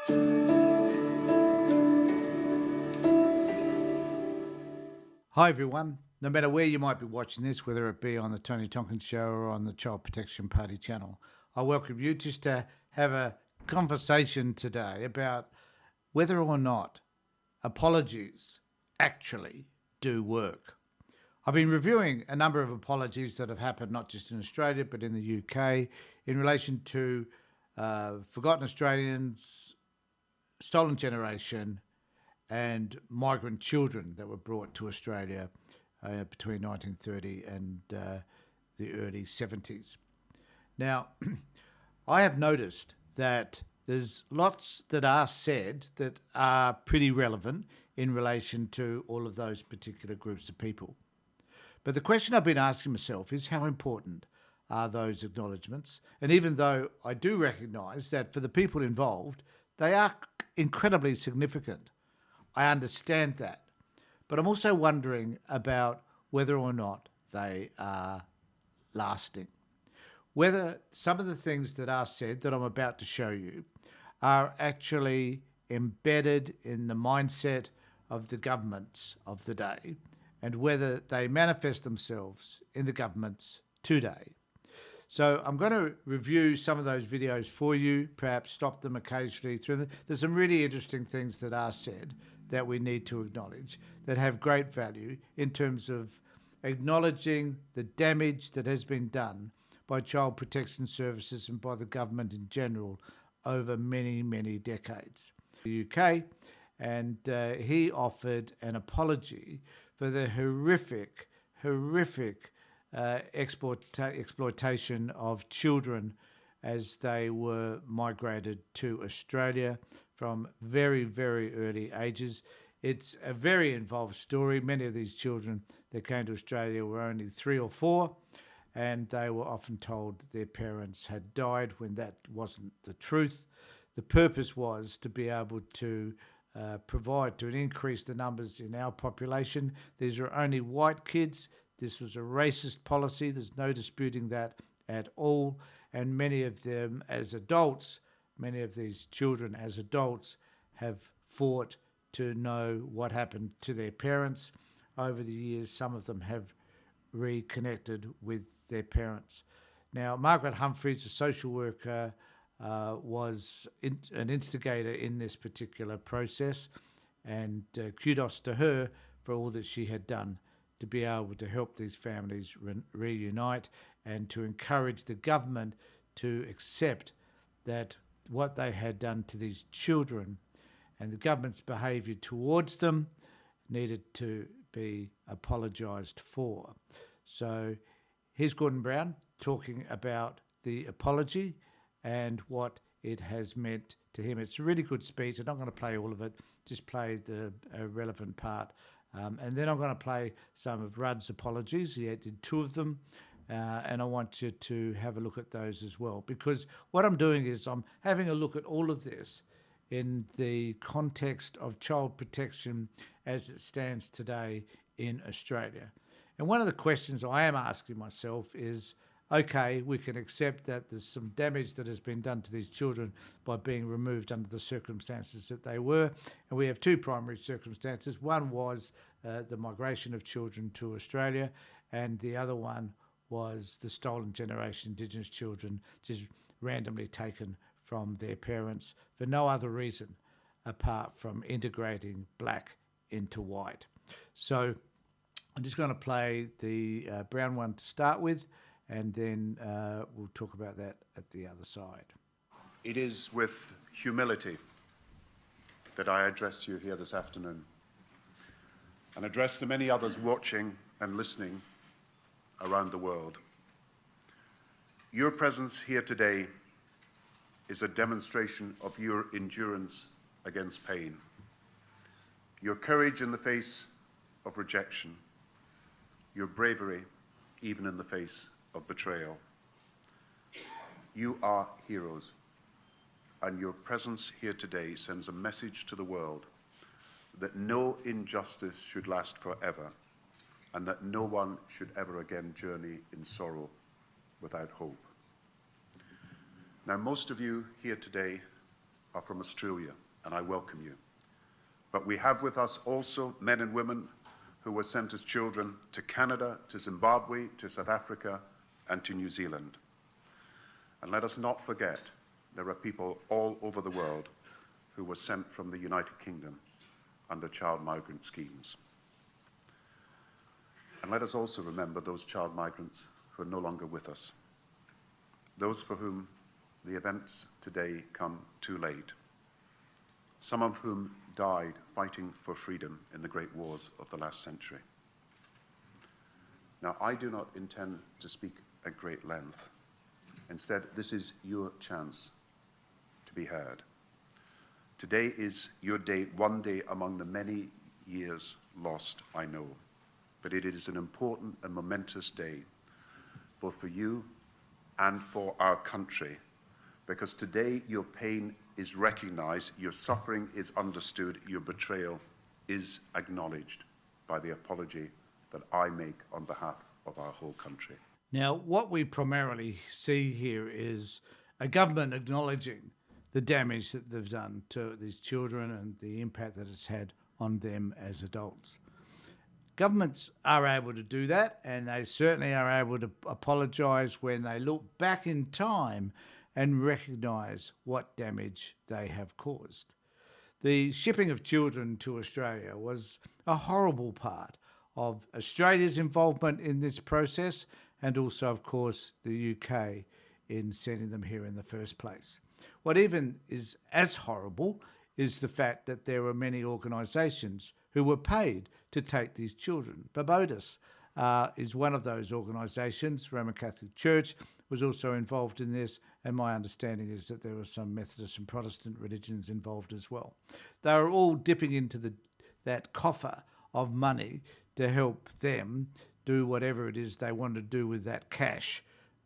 Hi everyone. No matter where you might be watching this, whether it be on the Tony Tompkins Show or on the Child Protection Party channel, I welcome you just to have a conversation today about whether or not apologies actually do work. I've been reviewing a number of apologies that have happened not just in Australia but in the UK in relation to forgotten Australians, stolen generation, and migrant children that were brought to Australia between 1930 and the early 70s. Now, I have noticed that there's lots that are said that are pretty relevant in relation to all of those particular groups of people. But the question I've been asking myself is how important are those acknowledgements? And even though I do recognise that for the people involved, they are incredibly significant, I understand that. But I'm also wondering about whether or not they are lasting. Whether some of the things that are said that I'm about to show you are actually embedded in the mindset of the governments of the day, and whether they manifest themselves in the governments today. So I'm going to review some of those videos for you, perhaps stop them occasionally through them. There's some really interesting things that are said that we need to acknowledge that have great value in terms of acknowledging the damage that has been done by child protection services and by the government in general over many, many decades. The UK, and he offered an apology for the horrific exploitation of children as they were migrated to Australia from very, very early ages. It's a very involved story. Many of these children that came to Australia were only 3 or 4, and they were often told that their parents had died when that wasn't the truth. The purpose was to be able to provide to increase the numbers in our population. These are only white kids. This was a racist policy. There's no disputing that at all. And many of them as adults, many of these children as adults have fought to know what happened to their parents. Over the years, some of them have reconnected with their parents. Now, Margaret Humphreys, a social worker, was an instigator in this particular process, and kudos to her for all that she had done to be able to help these families reunite and to encourage the government to accept that what they had done to these children and the government's behaviour towards them needed to be apologised for. So here's Gordon Brown talking about the apology and what it has meant to him. It's a really good speech. I'm not going to play all of it, just play the relevant part. And then I'm going to play some of Rudd's apologies. He did 2 of them, and I want you to have a look at those as well. Because what I'm doing is I'm having a look at all of this in the context of child protection as it stands today in Australia. And one of the questions I am asking myself is, okay, we can accept that there's some damage that has been done to these children by being removed under the circumstances that they were. And we have 2 primary circumstances. One was the migration of children to Australia, and the other one was the stolen generation Indigenous children just randomly taken from their parents for no other reason apart from integrating black into white. So I'm just going to play the brown one to start with, and then we'll talk about that at the other side. It is with humility that I address you here this afternoon, and address the many others watching and listening around the world. Your presence here today is a demonstration of your endurance against pain, your courage in the face of rejection, your bravery even in the face of betrayal. You are heroes, and your presence here today sends a message to the world that no injustice should last forever, and that no one should ever again journey in sorrow without hope. Now, most of you here today are from Australia, and I welcome you. But we have with us also men and women who were sent as children to Canada, to Zimbabwe, to South Africa, and to New Zealand. And let us not forget, there are people all over the world who were sent from the United Kingdom under child migrant schemes. And let us also remember those child migrants who are no longer with us, those for whom the events today come too late, some of whom died fighting for freedom in the great wars of the last century. Now, I do not intend to speak at great length. Instead, this is your chance to be heard. Today is your day, one day among the many years lost, I know, but it is an important and momentous day, both for you and for our country, because today your pain is recognized, your suffering is understood, your betrayal is acknowledged by the apology that I make on behalf of our whole country. Now, what we primarily see here is a government acknowledging the damage that they've done to these children and the impact that it's had on them as adults. Governments are able to do that, and they certainly are able to apologise when they look back in time and recognise what damage they have caused. The shipping of children to Australia was a horrible part of Australia's involvement in this process, and also, of course, the UK in sending them here in the first place. What even is as horrible is the fact that there were many organisations who were paid to take these children. Barbados is one of those organisations. Roman Catholic Church was also involved in this, and my understanding is that there were some Methodist and Protestant religions involved as well. They were all dipping into that coffer of money to help them do whatever it is they wanted to do with that cash.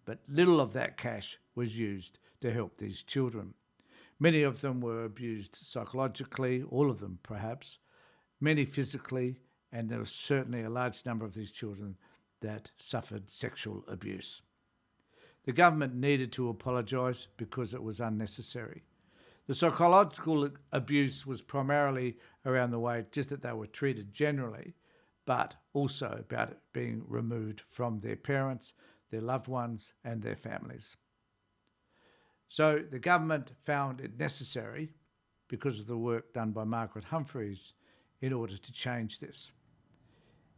But little of that cash was used to help these children. Many of them were abused psychologically, all of them perhaps, many physically, and there was certainly a large number of these children that suffered sexual abuse. The government needed to apologise because it was unnecessary. The psychological abuse was primarily around the way just that they were treated generally, but also about it being removed from their parents, their loved ones, and their families. So the government found it necessary, because of the work done by Margaret Humphreys, in order to change this.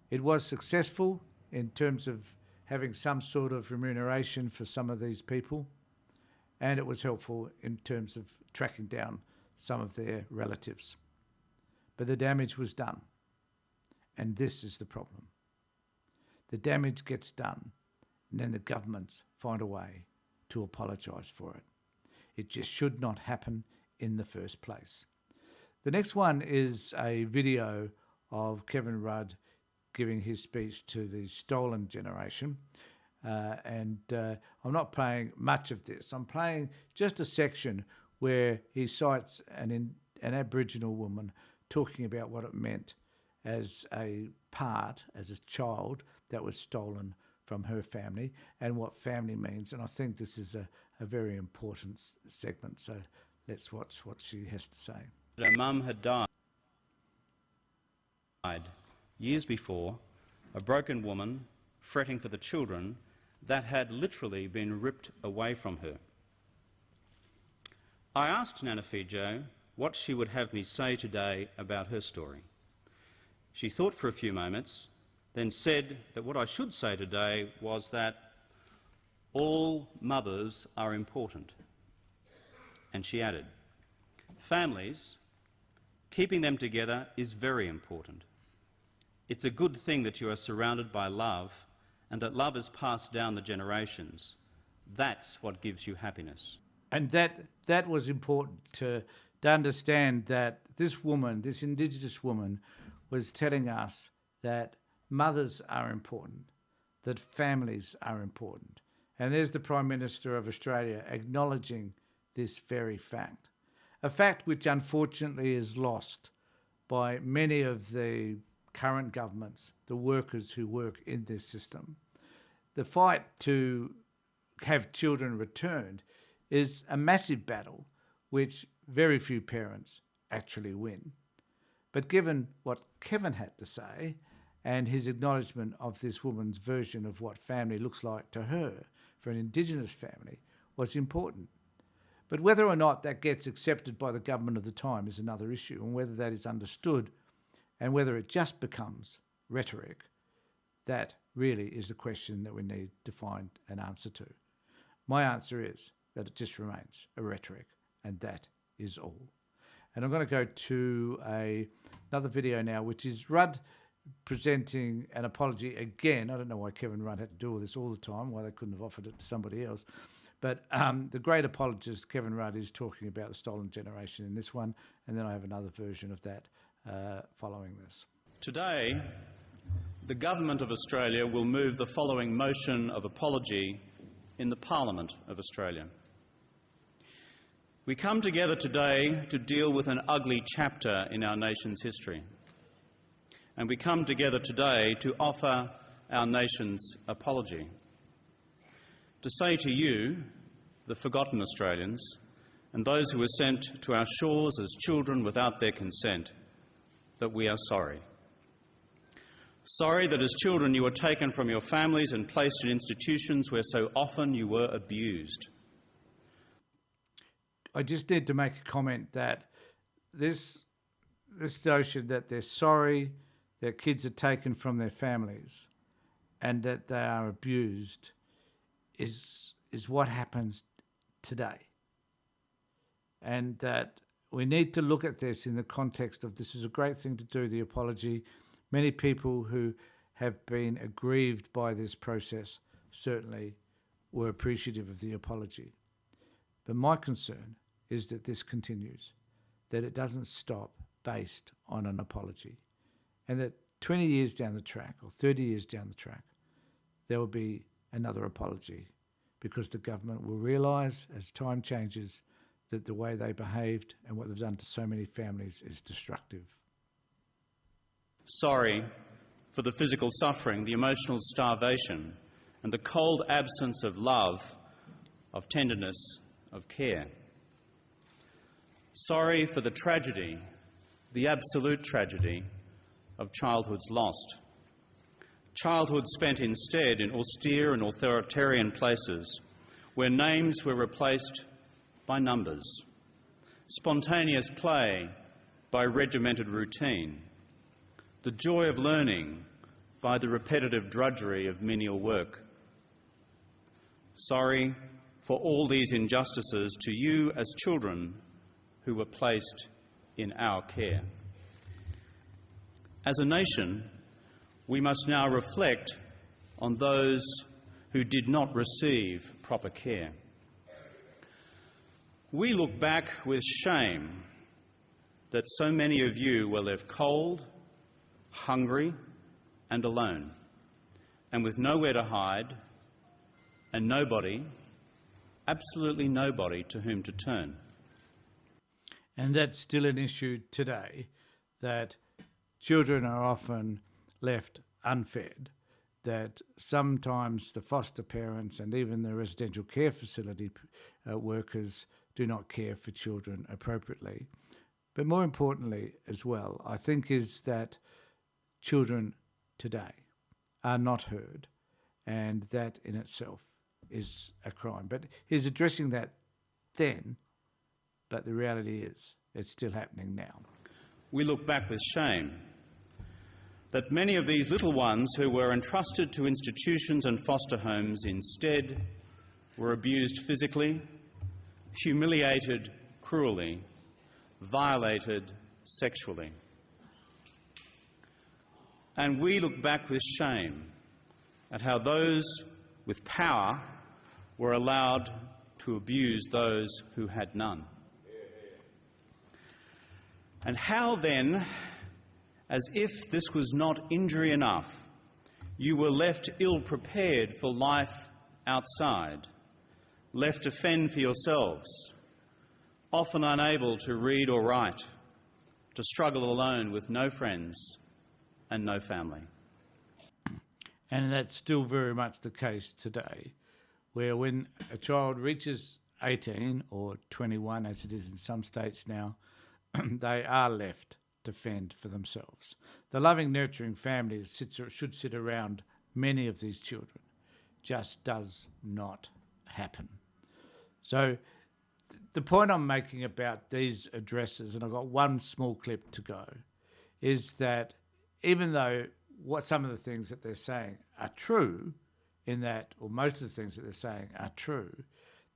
It was successful in terms of having some sort of remuneration for some of these people, and it was helpful in terms of tracking down some of their relatives. But the damage was done, and this is the problem. The damage gets done, and then the governments find a way to apologise for it. It just should not happen in the first place. The next one is a video of Kevin Rudd giving his speech to the stolen generation. I'm not playing much of this. I'm playing just a section where he cites an Aboriginal woman talking about what it meant as a child that was stolen from her family and what family means. And I think this is a very important segment. So let's watch what she has to say. Her mum had died years before, a broken woman fretting for the children that had literally been ripped away from her. I asked Nana Fijo what she would have me say today about her story. She thought for a few moments, then said that what I should say today was that all mothers are important. And she added, families, keeping them together is very important. It's a good thing that you are surrounded by love and that love is passed down the generations. That's what gives you happiness. And that was important to understand that this woman, this Indigenous woman, was telling us that mothers are important, that families are important. And there's the Prime Minister of Australia acknowledging this very fact, a fact which unfortunately is lost by many of the current governments, the workers who work in this system. The fight to have children returned is a massive battle which very few parents actually win. But given what Kevin had to say and his acknowledgement of this woman's version of what family looks like to her for an Indigenous family was important. But whether or not that gets accepted by the government of the time is another issue, and whether that is understood and whether it just becomes rhetoric, that really is the question that we need to find an answer to. My answer is that it just remains a rhetoric, and that is all. And I'm going to go to another video now, which is Rudd presenting an apology again. I don't know why Kevin Rudd had to do all this all the time, why they couldn't have offered it to somebody else. But the great apologist, Kevin Rudd, is talking about the stolen generation in this one, and then I have another version of that following this. Today, the Government of Australia will move the following motion of apology in the Parliament of Australia. We come together today to deal with an ugly chapter in our nation's history. And we come together today to offer our nation's apology. To say to you, the forgotten Australians, and those who were sent to our shores as children without their consent, that we are sorry. Sorry that as children you were taken from your families and placed in institutions where so often you were abused. I just need to make a comment that this notion that they're sorry that kids are taken from their families and that they are abused is what happens today. And that we need to look at this in the context of this is a great thing to do, the apology. Many people who have been aggrieved by this process certainly were appreciative of the apology. But my concern is that this continues, that it doesn't stop based on an apology, and that 20 years down the track or 30 years down the track, there will be another apology because the government will realise as time changes that the way they behaved and what they've done to so many families is destructive. Sorry for the physical suffering, the emotional starvation, and the cold absence of love, of tenderness, of care. Sorry for the tragedy, the absolute tragedy, of childhoods lost. Childhood spent instead in austere and authoritarian places where names were replaced by numbers, spontaneous play by regimented routine, the joy of learning by the repetitive drudgery of menial work. Sorry for all these injustices to you as children who were placed in our care. As a nation, we must now reflect on those who did not receive proper care. We look back with shame that so many of you were left cold, hungry, and alone, and with nowhere to hide, and nobody, absolutely nobody, to whom to turn. And that's still an issue today, that children are often left unfed, that sometimes the foster parents and even the residential care facility workers do not care for children appropriately. But more importantly as well, I think, is that children today are not heard, and that in itself is a crime. But he's addressing that then, but the reality is it's still happening now. We look back with shame that many of these little ones who were entrusted to institutions and foster homes instead were abused physically, humiliated cruelly, violated sexually. And we look back with shame at how those with power were allowed to abuse those who had none. And how then, as if this was not injury enough, you were left ill-prepared for life outside, left to fend for yourselves, often unable to read or write, to struggle alone with no friends and no family. And that's still very much the case today, where when a child reaches 18 or 21, as it is in some states now, they are left to fend for themselves. The loving, nurturing family that should sit around many of these children just does not happen. So the point I'm making about these addresses, and I've got one small clip to go, is that even though some of the things that they're saying are true, in that, or most of the things that they're saying are true,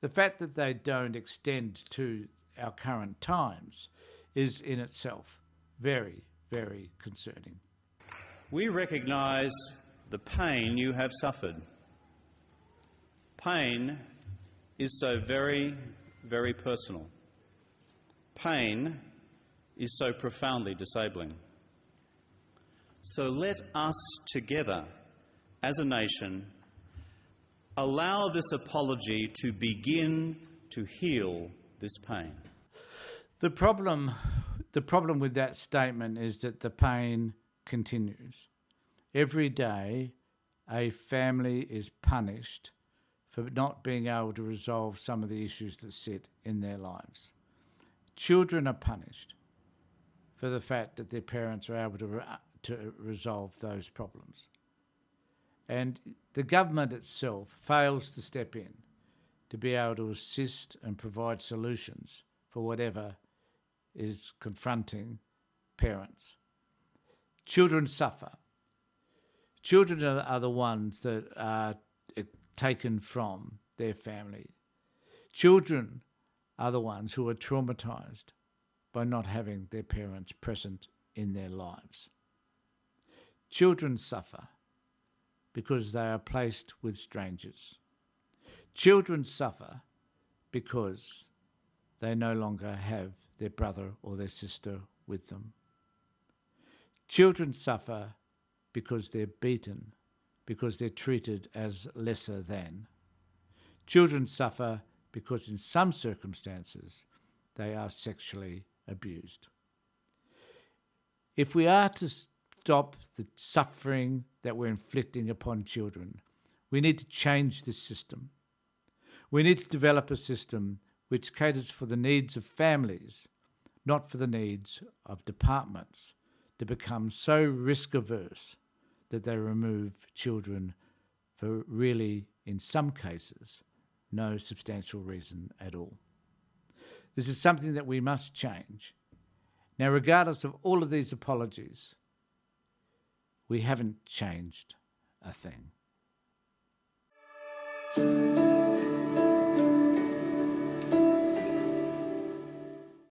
the fact that they don't extend to our current times is in itself very, very concerning. We recognise the pain you have suffered. Pain is so very, very personal. Pain is so profoundly disabling. So let us together, as a nation, allow this apology to begin to heal this pain. The problem with that statement is that the pain continues. Every day, a family is punished for not being able to resolve some of the issues that sit in their lives. Children are punished for the fact that their parents are able to resolve those problems. And the government itself fails to step in to be able to assist and provide solutions for whatever is confronting parents. Children suffer. Children are the ones that are taken from their family. Children are the ones who are traumatised by not having their parents present in their lives. Children suffer because they are placed with strangers. Children suffer because they no longer have their brother or their sister with them. Children suffer because they're beaten, because they're treated as lesser than. Children suffer because in some circumstances they are sexually abused. If we are to stop the suffering that we're inflicting upon children, we need to change this system. We need to develop a system which caters for the needs of families, not for the needs of departments, to become so risk-averse that they remove children for really, in some cases, no substantial reason at all. This is something that we must change. Now, regardless of all of these apologies, we haven't changed a thing.